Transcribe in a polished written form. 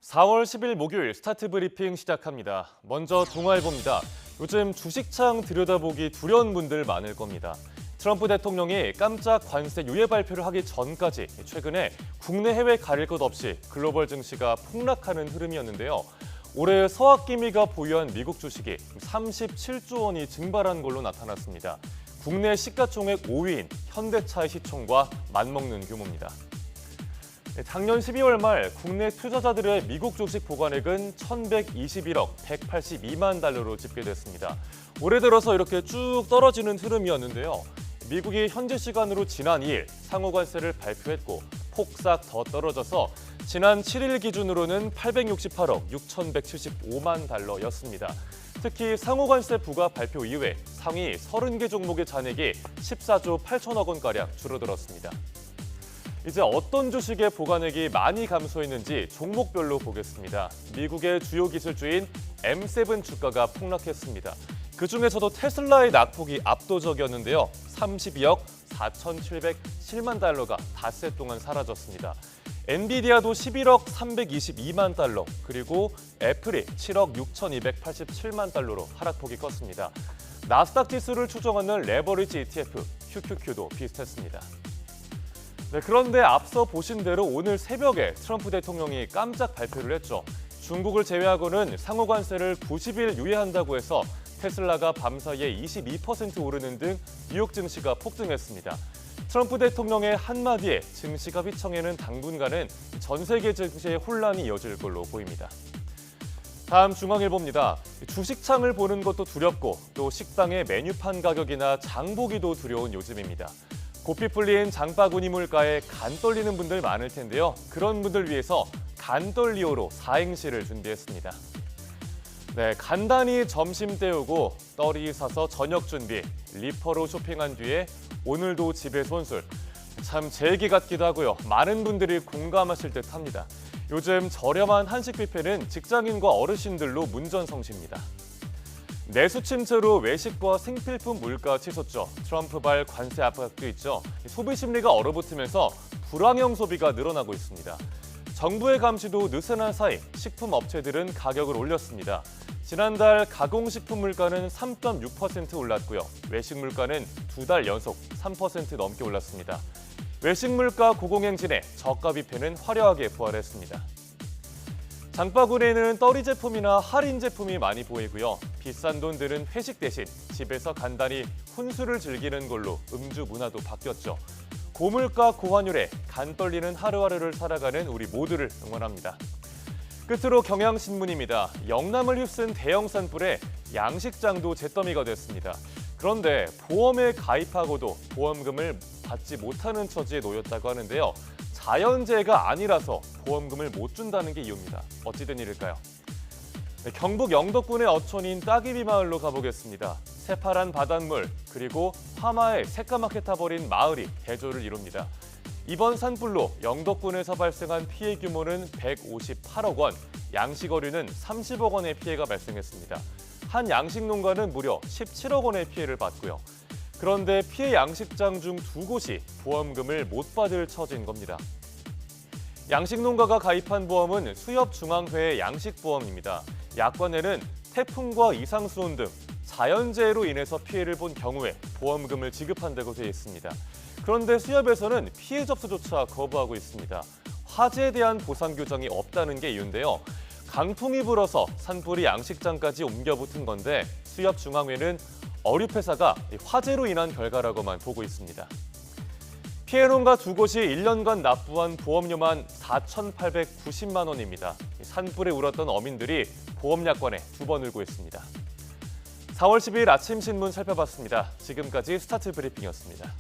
4월 10일 목요일 스타트 브리핑 시작합니다. 먼저 동아일보입니다. 요즘 주식창 들여다보기 두려운 분들 많을 겁니다. 트럼프 대통령이 깜짝 관세 유예 발표를 하기 전까지 최근에 국내 해외 가릴 것 없이 글로벌 증시가 폭락하는 흐름이었는데요. 올해 서학기미가 보유한 미국 주식이 37조 원이 증발한 걸로 나타났습니다. 국내 시가총액 5위인 현대차의 시총과 맞먹는 규모입니다. 작년 12월 말 국내 투자자들의 미국 주식 보관액은 1,121억 182만 달러로 집계됐습니다. 올해 들어서 이렇게 쭉 떨어지는 흐름이었는데요. 미국이 현지 시간으로 지난 2일 상호관세를 발표했고 폭삭 더 떨어져서 지난 7일 기준으로는 868억 6,175만 달러였습니다. 특히 상호관세 부과 발표 이후에 상위 30개 종목의 잔액이 14조 8천억 원가량 줄어들었습니다. 이제 어떤 주식의 보관액이 많이 감소했는지 종목별로 보겠습니다. 미국의 주요 기술주인 M7 주가가 폭락했습니다. 그중에서도 테슬라의 낙폭이 압도적이었는데요. 32억 4,707만 달러가 닷새 동안 사라졌습니다. 엔비디아도 11억 322만 달러, 그리고 애플이 7억 6,287만 달러로 하락폭이 컸습니다. 나스닥 지수를 추정하는 레버리지 ETF, QQQ도 비슷했습니다. 네, 그런데 앞서 보신 대로 오늘 새벽에 트럼프 대통령이 깜짝 발표를 했죠. 중국을 제외하고는 상호관세를 90일 유예한다고 해서 테슬라가 밤사이에 22% 오르는 등 뉴욕 증시가 폭등했습니다. 트럼프 대통령의 한마디에 증시가 휘청이는 당분간은 전 세계 증시의 혼란이 이어질 걸로 보입니다. 다음 중앙일보입니다. 주식창을 보는 것도 두렵고 또 식당의 메뉴판 가격이나 장보기도 두려운 요즘입니다. 고삐 풀린 장바구니 물가에 간 떨리는 분들 많을 텐데요. 그런 분들 위해서 간떨리오로 사행시를 준비했습니다. 네, 간단히 점심 때우고 떨이 사서 저녁 준비, 리퍼로 쇼핑한 뒤에 오늘도 집에 손술. 참 제 얘기 같기도 하고요. 많은 분들이 공감하실 듯합니다. 요즘 저렴한 한식 뷔페는 직장인과 어르신들로 문전성시입니다. 내수 침체로 외식과 생필품 물가 치솟죠. 트럼프발 관세 압박도 있죠. 소비 심리가 얼어붙으면서 불황형 소비가 늘어나고 있습니다. 정부의 감시도 느슨한 사이 식품 업체들은 가격을 올렸습니다. 지난달 가공식품 물가는 3.6% 올랐고요. 외식 물가는 2달 연속 3% 넘게 올랐습니다. 외식 물가 고공행진에 저가 뷔페는 화려하게 부활했습니다. 장바구니에는 떨이 제품이나 할인 제품이 많이 보이고요. 비싼 돈들은 회식 대신 집에서 간단히 혼술을 즐기는 걸로 음주 문화도 바뀌었죠. 고물가 고환율에 간 떨리는 하루하루를 살아가는 우리 모두를 응원합니다. 끝으로 경향신문입니다. 영남을 휩쓴 대형 산불에 양식장도 잿더미가 됐습니다. 그런데 보험에 가입하고도 보험금을 받지 못하는 처지에 놓였다고 하는데요. 자연재해가 아니라서 보험금을 못 준다는 게 이유입니다. 어찌 된 일일까요? 네, 경북 영덕군의 어촌인 따기비 마을로 가보겠습니다. 새파란 바닷물 그리고 화마에 새까맣게 타버린 마을이 대조를 이룹니다. 이번 산불로 영덕군에서 발생한 피해 규모는 158억 원, 양식어류는 30억 원의 피해가 발생했습니다. 한 양식 농가는 무려 17억 원의 피해를 봤고요. 그런데 피해 양식장 중 2곳이 보험금을 못 받을 처지인 겁니다. 양식 농가가 가입한 보험은 수협중앙회의 양식보험입니다. 약관에는 태풍과 이상수온 등 자연재해로 인해서 피해를 본 경우에 보험금을 지급한다고 되어 있습니다. 그런데 수협에서는 피해 접수조차 거부하고 있습니다. 화재에 대한 보상 규정이 없다는 게 이유인데요. 강풍이 불어서 산불이 양식장까지 옮겨 붙은 건데 수협중앙회는 어류회사가 화재로 인한 결과라고만 보고 있습니다. 피해 농가 2곳이 1년간 납부한 보험료만 4,890만 원입니다. 산불에 울었던 어민들이 보험약관에 2번 울고 있습니다. 4월 10일 아침 신문 살펴봤습니다. 지금까지 스타트 브리핑이었습니다.